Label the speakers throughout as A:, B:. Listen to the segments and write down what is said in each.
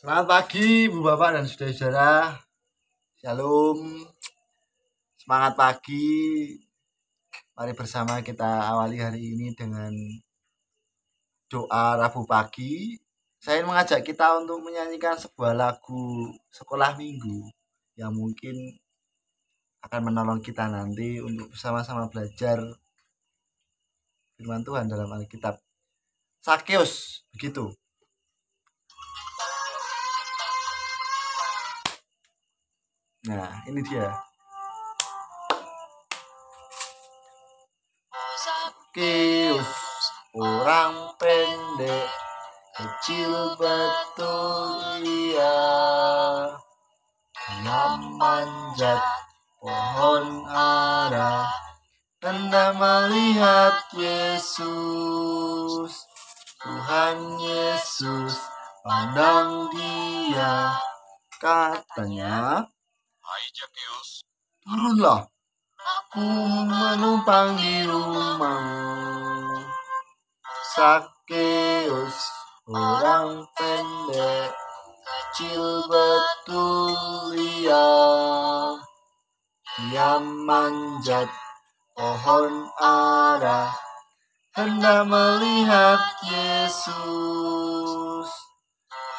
A: Selamat pagi, Bu Bapak dan saudara-saudara. Shalom. Semangat pagi. Mari bersama kita awali hari ini dengan doa Rabu pagi. Saya mengajak kita untuk menyanyikan sebuah lagu sekolah minggu yang mungkin akan menolong kita nanti untuk bersama-sama belajar firman Tuhan dalam Alkitab. Sakeus, begitu. Nah, ini dia. Sakeus, orang pendek, kecil betul ia, dia manjat pohon ara, hendak melihat Yesus. Tuhan Yesus pandang dia, katanya, "Hai Sakeus, turunlah, aku menumpang di rumahmu." Sakeus, orang pendek, kecil betul ia, dia manjat pohon ara, hendak melihat Yesus.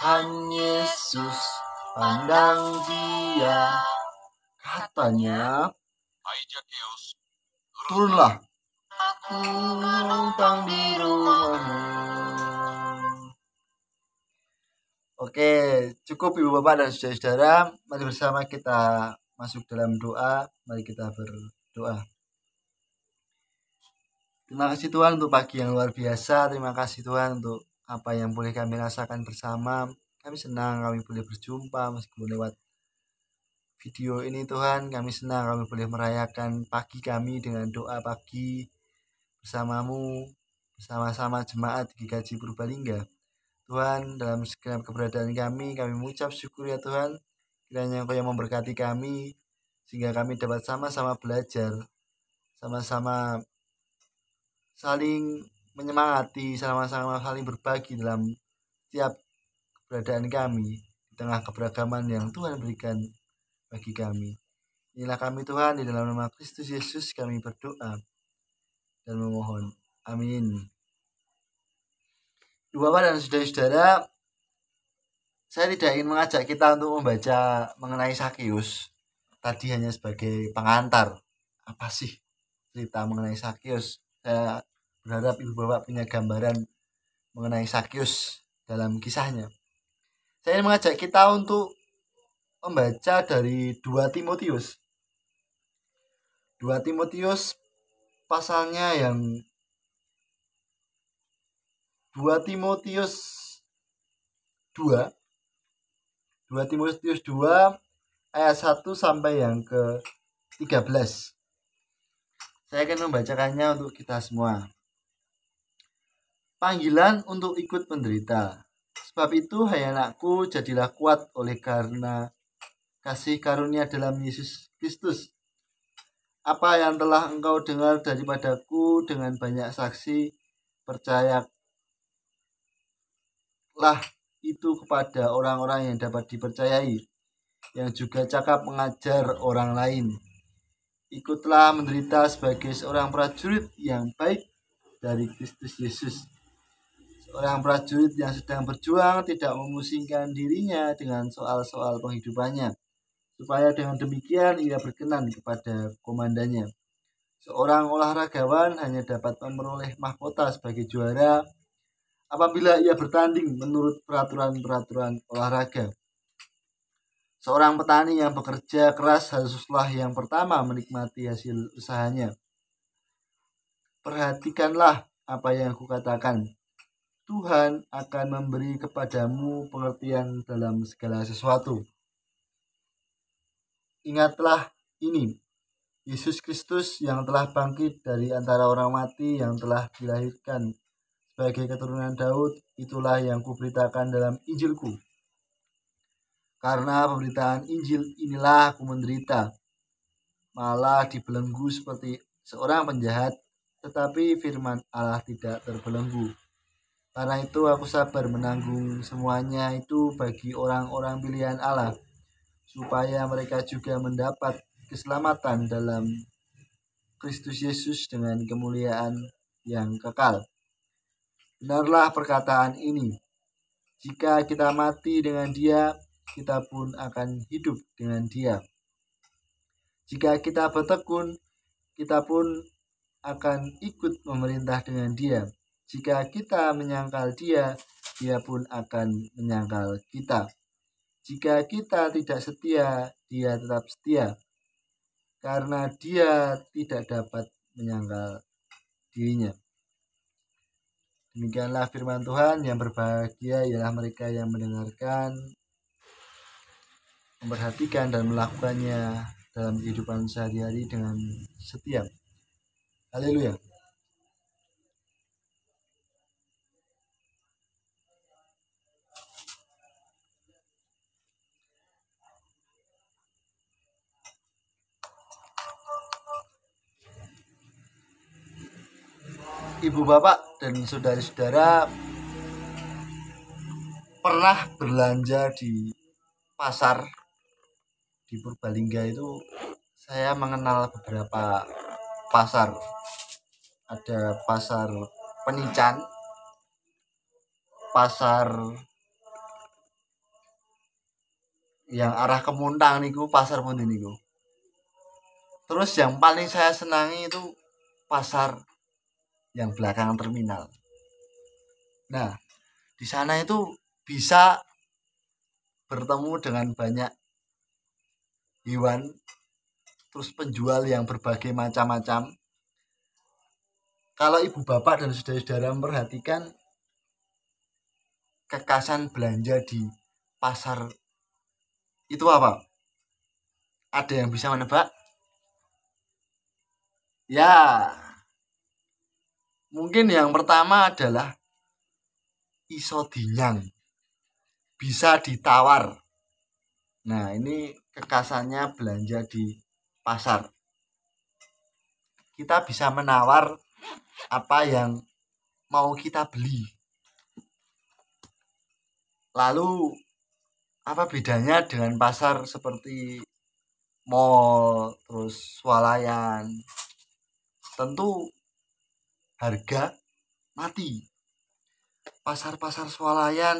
A: Tuhan Yesus pandang dia, katanya, "Hai Sakeus, turunlah, aku menumpang di rumahmu." Oke, cukup Ibu Bapak dan saudara-saudara. Mari bersama kita masuk dalam doa. Mari kita berdoa. Terima kasih Tuhan untuk pagi yang luar biasa. Terima kasih Tuhan untuk apa yang boleh kami rasakan bersama. Kami senang kami boleh berjumpa meskipun lewat video ini Tuhan. Kami senang kami boleh merayakan pagi kami dengan doa pagi bersamamu, bersama-sama jemaat GKJ Purbalingga. Tuhan, dalam segala keberadaan kami mengucap syukur ya Tuhan. Kiranya Engkau yang memberkati kami, sehingga kami dapat sama-sama belajar, sama-sama saling menyemangati, sama-sama saling berbagi dalam setiap keberadaan kami, di tengah keberagaman yang Tuhan berikan bagi kami. Inilah kami Tuhan, di dalam nama Kristus Yesus kami berdoa dan memohon. Amin. Ibu Bapak dan saudara-saudara, saya tidak ingin mengajak kita untuk membaca mengenai Sakeus. Tadi hanya sebagai pengantar. Apa sih cerita mengenai Sakeus? Saya berharap Ibu Bapak punya gambaran mengenai Sakeus dalam kisahnya. Saya ingin mengajak kita untuk membaca dari 2 Timotius. 2 Timotius pasalnya yang 2 Timotius 2 ayat 1 sampai yang ke-13. Saya akan membacakannya untuk kita semua. Panggilan untuk ikut menderita. Sebab itu, hai anakku, jadilah kuat oleh karena kasih karunia dalam Yesus Kristus. Apa yang telah engkau dengar daripadaku dengan banyak saksi, percayalah itu kepada orang-orang yang dapat dipercayai, yang juga cakap mengajar orang lain. Ikutlah menderita sebagai seorang prajurit yang baik dari Kristus Yesus. Seorang prajurit yang sedang berjuang tidak memusingkan dirinya dengan soal-soal penghidupannya, supaya dengan demikian ia berkenan kepada komandannya. Seorang olahragawan hanya dapat memperoleh mahkota sebagai juara apabila ia bertanding menurut peraturan-peraturan olahraga. Seorang petani yang bekerja keras haruslah yang pertama menikmati hasil usahanya. Perhatikanlah apa yang kukatakan. Tuhan akan memberi kepadamu pengertian dalam segala sesuatu. Ingatlah ini, Yesus Kristus yang telah bangkit dari antara orang mati, yang telah dilahirkan sebagai keturunan Daud, itulah yang kuberitakan dalam Injilku. Karena pemberitaan Injil inilah aku menderita, malah dibelenggu seperti seorang penjahat, tetapi firman Allah tidak terbelenggu. Karena itu aku sabar menanggung semuanya itu bagi orang-orang pilihan Allah, supaya mereka juga mendapat keselamatan dalam Kristus Yesus dengan kemuliaan yang kekal. Benarlah perkataan ini, jika kita mati dengan Dia, kita pun akan hidup dengan Dia. Jika kita bertekun, kita pun akan ikut memerintah dengan Dia. Jika kita menyangkal Dia, Dia pun akan menyangkal kita. Jika kita tidak setia, Dia tetap setia, karena Dia tidak dapat menyangkal dirinya. Demikianlah firman Tuhan. Yang berbahagia ialah mereka yang mendengarkan, memperhatikan, dan melakukannya dalam kehidupan sehari-hari dengan setia. Haleluya. Ibu bapak dan saudara-saudara, pernah belanja di pasar di Purbalingga itu? Saya mengenal beberapa pasar. Ada pasar Penican, pasar yang arah Kemuntang niku, pasar pundi niku. Terus yang paling saya senangi itu pasar yang belakang terminal. Nah, di sana itu bisa bertemu dengan banyak hewan, terus penjual yang berbagai macam-macam. Kalau ibu bapak dan saudara-saudara memperhatikan kekasan belanja di pasar itu apa? Ada yang bisa menebak? Ya, mungkin yang pertama adalah iso dinyang, bisa ditawar. Nah, ini kekasannya belanja di pasar. Kita bisa menawar apa yang mau kita beli. Lalu, apa bedanya dengan pasar seperti mall, terus swalayan? Tentu harga mati. Pasar-pasar swalayan,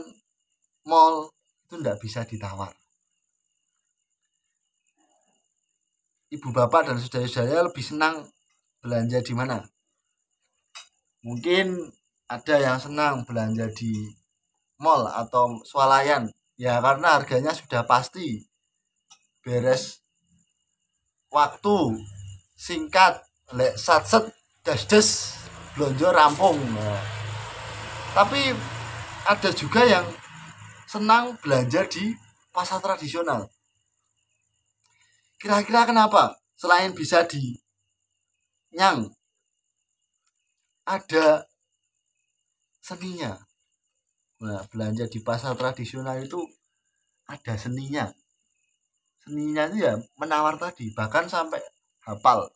A: mall itu tidak bisa ditawar. Ibu bapak dan saudara-saudara lebih senang belanja di mana? Mungkin ada yang senang belanja di mall atau swalayan, ya karena harganya sudah pasti, beres waktu, singkat, lek satset des belanja rampung. Nah, tapi ada juga yang senang belanja di pasar tradisional. Kira-kira kenapa? Selain bisa dinyang, ada seninya. Nah, belanja di pasar tradisional itu ada seninya. Seninya itu ya menawar tadi, bahkan sampai hafal.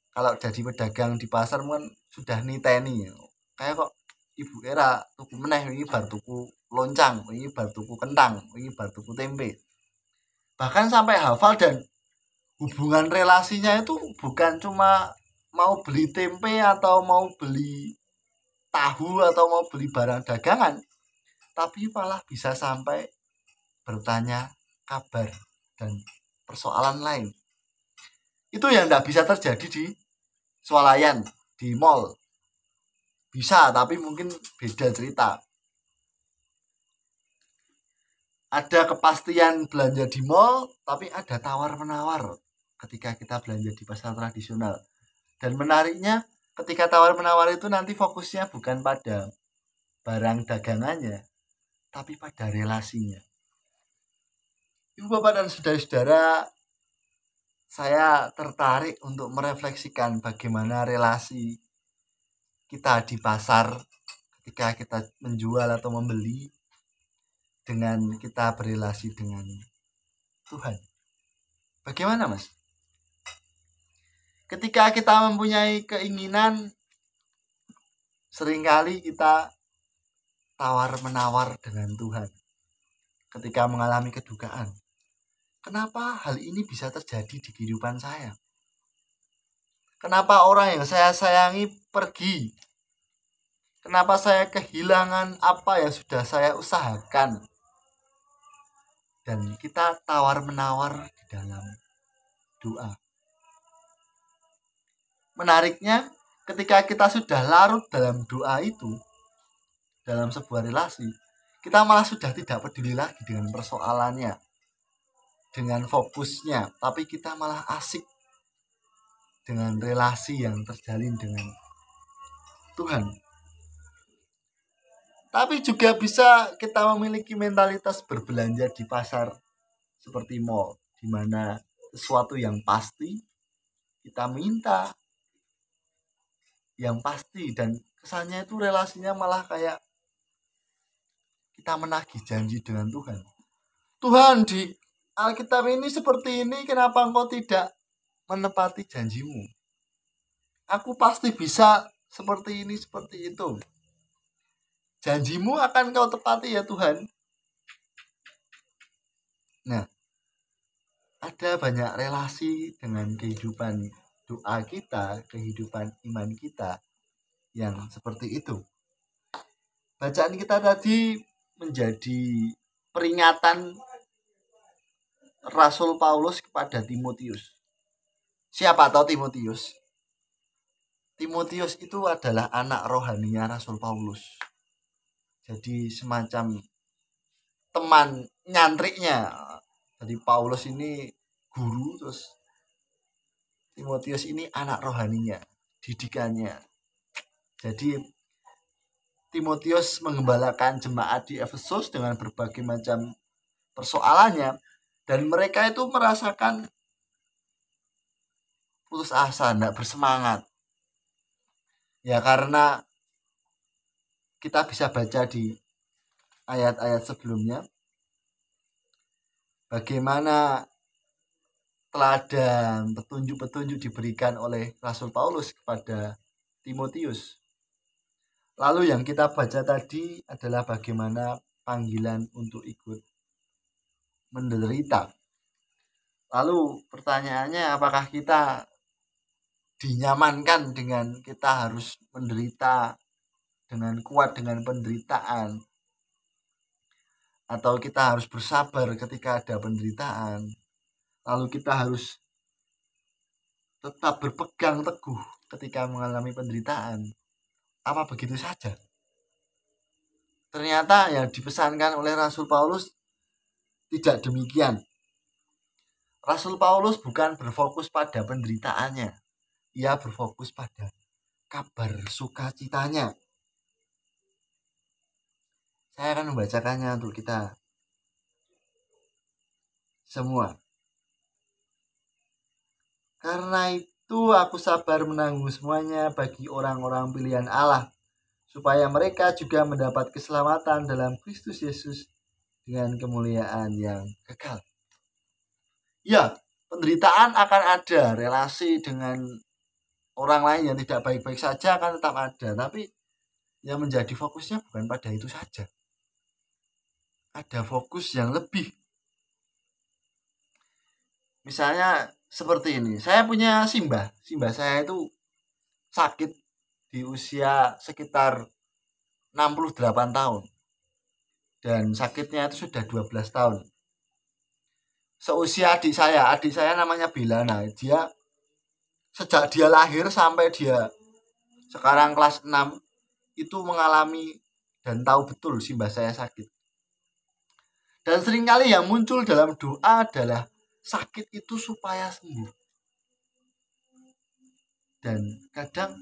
A: Kalau jadi pedagang di pasar kan sudah niteni. Kayak kok ibu era tuku meneh, ini bar tuku loncang, ini bar tuku kentang, ini bar tuku tempe. Bahkan sampai hafal, dan hubungan relasinya itu bukan cuma mau beli tempe atau mau beli tahu atau mau beli barang dagangan, tapi malah bisa sampai bertanya kabar dan persoalan lain. Itu yang tidak bisa terjadi di swalayan, di mall. Bisa, tapi mungkin beda cerita. Ada kepastian belanja di mall, tapi ada tawar-menawar ketika kita belanja di pasar tradisional. Dan menariknya, ketika tawar-menawar itu nanti fokusnya bukan pada barang dagangannya, tapi pada relasinya. Ibu bapak dan saudara-saudara, saya tertarik untuk merefleksikan bagaimana relasi kita di pasar ketika kita menjual atau membeli, dengan kita berelasi dengan Tuhan. Bagaimana, Mas? Ketika kita mempunyai keinginan Seringkali kita tawar-menawar dengan Tuhan ketika mengalami kedukaan. Kenapa hal ini bisa terjadi di kehidupan saya? Kenapa orang yang saya sayangi pergi? Kenapa saya kehilangan apa yang sudah saya usahakan? Dan kita tawar-menawar di dalam doa. Menariknya, ketika kita sudah larut dalam doa itu, dalam sebuah relasi, kita malah sudah tidak peduli lagi dengan persoalannya, dengan fokusnya, tapi kita malah asik dengan relasi yang terjalin dengan Tuhan. Tapi juga bisa kita memiliki mentalitas berbelanja di pasar seperti mall, di mana sesuatu yang pasti kita minta yang pasti, dan kesannya itu relasinya malah kayak kita menagih janji dengan Tuhan. Tuhan, di Alkitab ini seperti ini, kenapa engkau tidak menepati janjimu? Aku pasti bisa seperti ini, seperti itu. Janjimu akan kau tepati ya Tuhan. Nah, ada banyak relasi dengan kehidupan doa kita, kehidupan iman kita yang seperti itu. Bacaan kita tadi menjadi peringatan Rasul Paulus kepada Timotius. Siapa tahu Timotius? Timotius itu adalah anak rohaninya Rasul Paulus. Jadi semacam teman nyantriknya. Jadi Paulus ini guru, terus Timotius ini anak rohaninya, didikannya. Jadi Timotius menggembalakan jemaat di Efesus dengan berbagai macam persoalannya, dan mereka itu merasakan putus asa, tidak bersemangat. Ya karena kita bisa baca di ayat-ayat sebelumnya bagaimana teladan, petunjuk-petunjuk diberikan oleh Rasul Paulus kepada Timotius. Lalu yang kita baca tadi adalah bagaimana panggilan untuk ikut menderita. Lalu pertanyaannya, apakah kita dinyamankan dengan kita harus menderita dengan kuat dengan penderitaan, atau kita harus bersabar ketika ada penderitaan, lalu kita harus tetap berpegang teguh ketika mengalami penderitaan? Apa begitu saja? Ternyata yang dipesankan oleh Rasul Paulus tidak demikian. Rasul Paulus bukan berfokus pada penderitaannya, ia berfokus pada kabar sukacitanya. Saya akan membacakannya untuk kita semua. Karena itu aku sabar menanggung semuanya bagi orang-orang pilihan Allah, supaya mereka juga mendapat keselamatan dalam Kristus Yesus dengan kemuliaan yang kekal. Ya, penderitaan akan ada, relasi dengan orang lain yang tidak baik-baik saja akan tetap ada, tapi yang menjadi fokusnya bukan pada itu saja. Ada fokus yang lebih. Misalnya seperti ini, saya punya Simbah saya itu sakit di usia sekitar 68 tahun. Dan sakitnya itu sudah 12 tahun. Seusia adik saya namanya Bilana. Dia sejak dia lahir sampai dia sekarang kelas 6 itu mengalami dan tahu betul Simbah saya sakit. Dan seringkali yang muncul dalam doa adalah sakit itu supaya sembuh. Dan kadang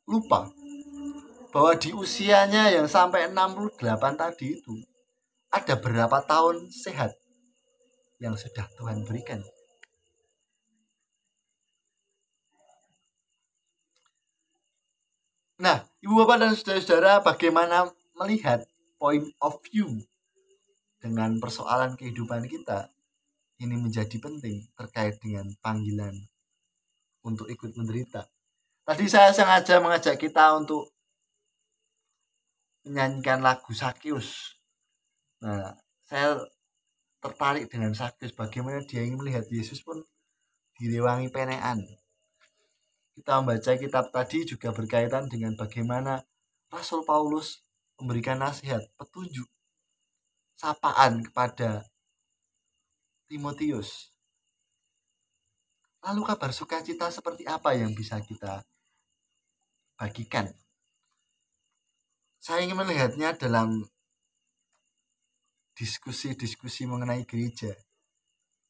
A: lupa bahwa di usianya yang sampai 68 tadi itu ada berapa tahun sehat yang sudah Tuhan berikan. Nah, Ibu Bapak dan Saudara-saudara, bagaimana melihat point of view dengan persoalan kehidupan kita ini menjadi penting terkait dengan panggilan untuk ikut menderita. Tadi saya sengaja mengajak kita untuk menyanyikan lagu Sakeus. Nah, saya tertarik dengan Sakeus, bagaimana dia ingin melihat Yesus pun direwangi penekan. Kita membaca kitab tadi juga berkaitan dengan bagaimana Rasul Paulus memberikan nasihat, petunjuk, sapaan kepada Timotius. Lalu kabar sukacita seperti apa yang bisa kita bagikan? Saya ingin melihatnya dalam diskusi-diskusi mengenai gereja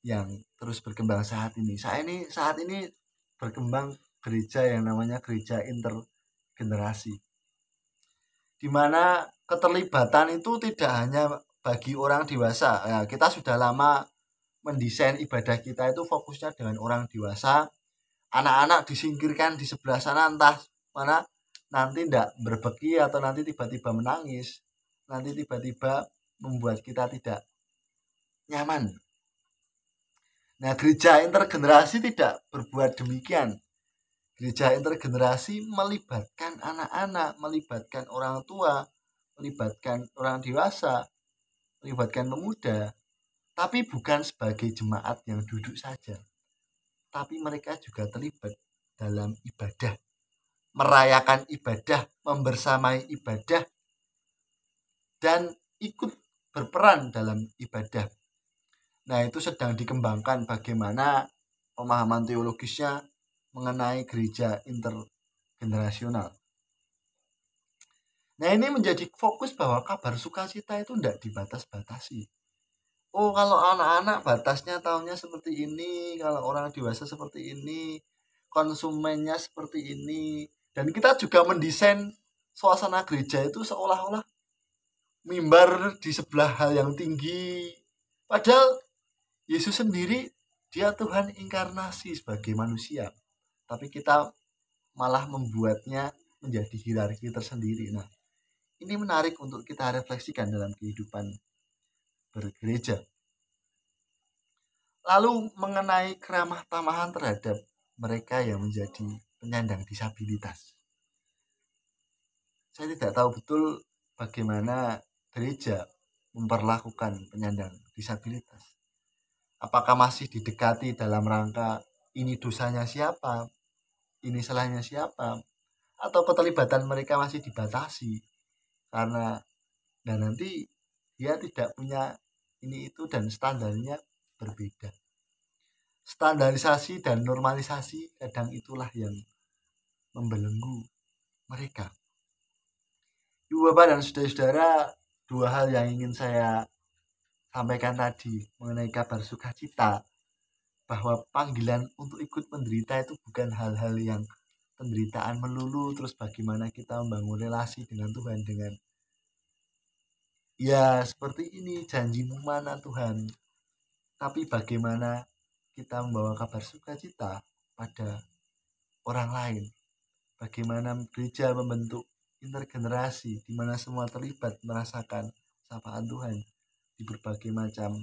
A: yang terus berkembang saat ini. Saat ini berkembang gereja yang namanya gereja intergenerasi, di mana keterlibatan itu tidak hanya bagi orang dewasa. Ya, kita sudah lama mendesain ibadah kita itu fokusnya dengan orang dewasa. Anak-anak disingkirkan di sebelah sana, entah mana nanti tidak berbeki atau nanti tiba-tiba menangis, nanti tiba-tiba membuat kita tidak nyaman. Nah, gereja intergenerasi tidak berbuat demikian. Gereja intergenerasi melibatkan anak-anak, melibatkan orang tua, melibatkan orang dewasa, melibatkan pemuda, tapi bukan sebagai jemaat yang duduk saja, tapi mereka juga terlibat dalam ibadah, merayakan ibadah, membersamai ibadah, dan ikut berperan dalam ibadah. Nah, itu sedang dikembangkan bagaimana pemahaman teologisnya mengenai gereja intergenerasional. Nah, ini menjadi fokus bahwa kabar sukacita itu tidak dibatas-batasi. Oh, kalau anak-anak batasnya tahunnya seperti ini, kalau orang dewasa seperti ini, konsumennya seperti ini. Dan kita juga mendesain suasana gereja itu seolah-olah mimbar di sebelah hal yang tinggi. Padahal Yesus sendiri, dia Tuhan inkarnasi sebagai manusia. Tapi kita malah membuatnya menjadi hierarki tersendiri. Nah, ini menarik untuk kita refleksikan dalam kehidupan bergereja. Lalu mengenai keramah tamahan terhadap mereka yang menjadi penyandang disabilitas. Saya tidak tahu betul bagaimana gereja memperlakukan penyandang disabilitas. Apakah masih didekati dalam rangka ini dosanya siapa, ini salahnya siapa, atau keterlibatan mereka masih dibatasi karena nanti dia tidak punya ini itu dan standarnya berbeda. Standarisasi dan normalisasi kadang itulah yang membelenggu mereka. Ibu Bapak dan saudara-saudara, dua hal yang ingin saya sampaikan tadi mengenai kabar sukacita, bahwa panggilan untuk ikut menderita itu bukan hal-hal yang penderitaan melulu, terus bagaimana kita membangun relasi dengan Tuhan dengan ya seperti ini, janjimu mana Tuhan, tapi bagaimana kita membawa kabar sukacita pada orang lain, bagaimana gereja membentuk intergenerasi di mana semua terlibat merasakan sapaan Tuhan di berbagai macam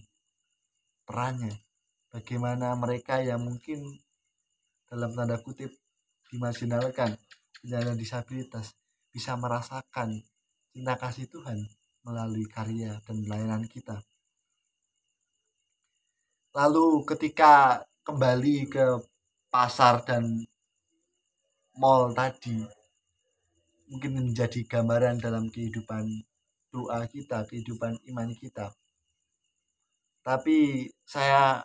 A: perannya. Bagaimana mereka yang mungkin dalam tanda kutip dimarginalkan, penyandang disabilitas, bisa merasakan cinta kasih Tuhan melalui karya dan pelayanan kita. Lalu ketika kembali ke pasar dan mall tadi, mungkin menjadi gambaran dalam kehidupan doa kita, kehidupan iman kita. Tapi saya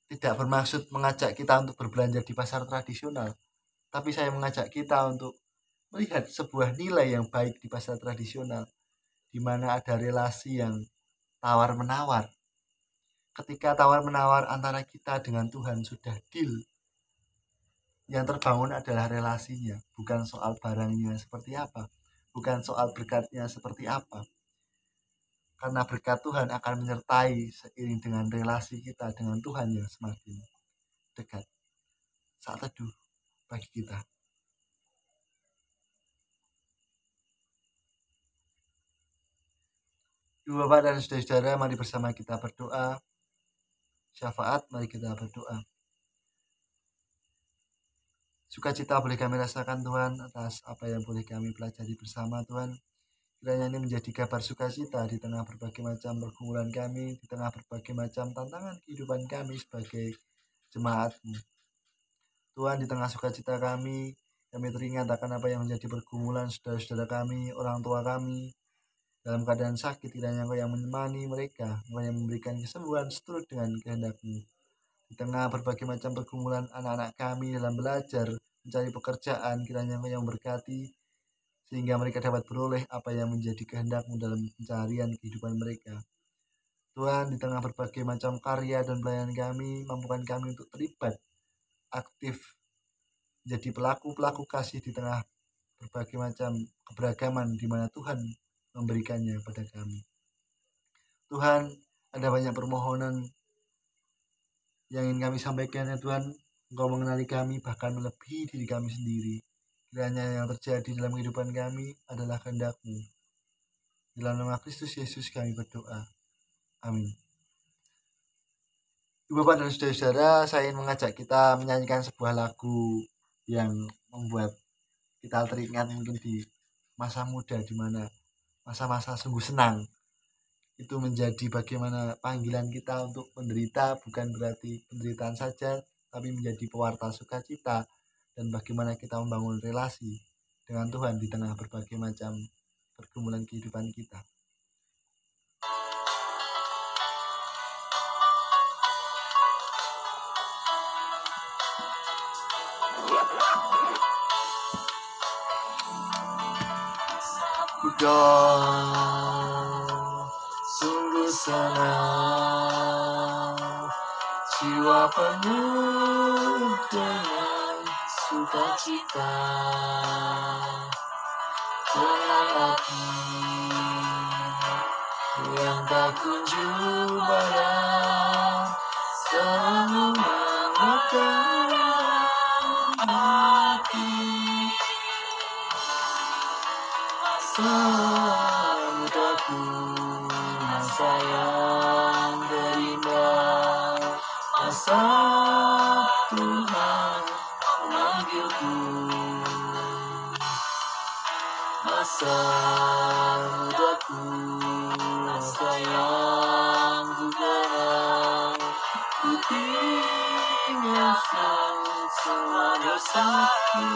A: tidak bermaksud mengajak kita untuk berbelanja di pasar tradisional, tapi saya mengajak kita untuk melihat sebuah nilai yang baik di pasar tradisional, di mana ada relasi yang tawar-menawar. Ketika tawar-menawar antara kita dengan Tuhan sudah deal, yang terbangun adalah relasinya, bukan soal barangnya seperti apa, bukan soal berkatnya seperti apa. Karena berkat Tuhan akan menyertai seiring dengan relasi kita dengan Tuhan yang semakin dekat. Saat teduh bagi kita. Ibu Bapak dan saudara-saudara, mari bersama kita berdoa. Syafaat, mari kita berdoa. Sukacita boleh kami rasakan Tuhan atas apa yang boleh kami pelajari bersama Tuhan. Kiranya ini menjadi kabar sukacita di tengah berbagai macam pergumulan kami, di tengah berbagai macam tantangan kehidupan kami sebagai jemaat-Mu. Tuhan, di tengah sukacita kami teringat akan apa yang menjadi pergumulan saudara-saudara kami, orang tua kami, dalam keadaan sakit. Kiranya Engkau yang menemani mereka, Engkau yang memberikan kesembuhan seturut dengan kehendak-Mu. Di tengah berbagai macam pergumulan anak-anak kami dalam belajar, mencari pekerjaan, kiranya Engkau yang berkati, sehingga mereka dapat beroleh apa yang menjadi kehendak-Mu dalam pencarian kehidupan mereka. Tuhan, di tengah berbagai macam karya dan pelayanan kami, mampukan kami untuk terlibat aktif menjadi pelaku-pelaku kasih di tengah berbagai macam keberagaman di mana Tuhan memberikannya kepada kami. Tuhan, ada banyak permohonan yang ingin kami sampaikan ya Tuhan. Engkau mengenali kami bahkan melebihi diri kami sendiri. Kiranya yang terjadi dalam kehidupan kami adalah kehendak-Mu. Dalam nama Kristus Yesus kami berdoa. Amin. Ibu Bapak dan saudara-saudara, saya ingin mengajak kita menyanyikan sebuah lagu yang membuat kita teringat mungkin di masa muda, di mana masa-masa sungguh senang. Itu menjadi bagaimana panggilan kita untuk menderita, bukan berarti penderitaan saja, tapi menjadi pewarta sukacita, dan bagaimana kita membangun relasi dengan Tuhan di tengah berbagai macam pergumulan kehidupan kita. Sungguh senang, jiwa penuh dengan sukacita, dengan hati yang tak kunjung padam, selalu mengekalkan hati. Mudaku masa yang berimbang, masa Tuhan memanggilku, masa mudaku, masa yang bugarang, ku tinggalkan semua dosaku.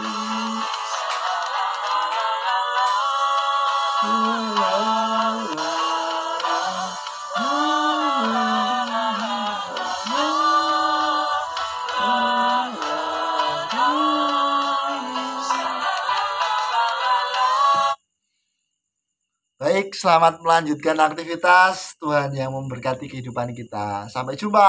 A: Baik, selamat melanjutkan aktivitas. Tuhan yang memberkati kehidupan kita. Sampai jumpa.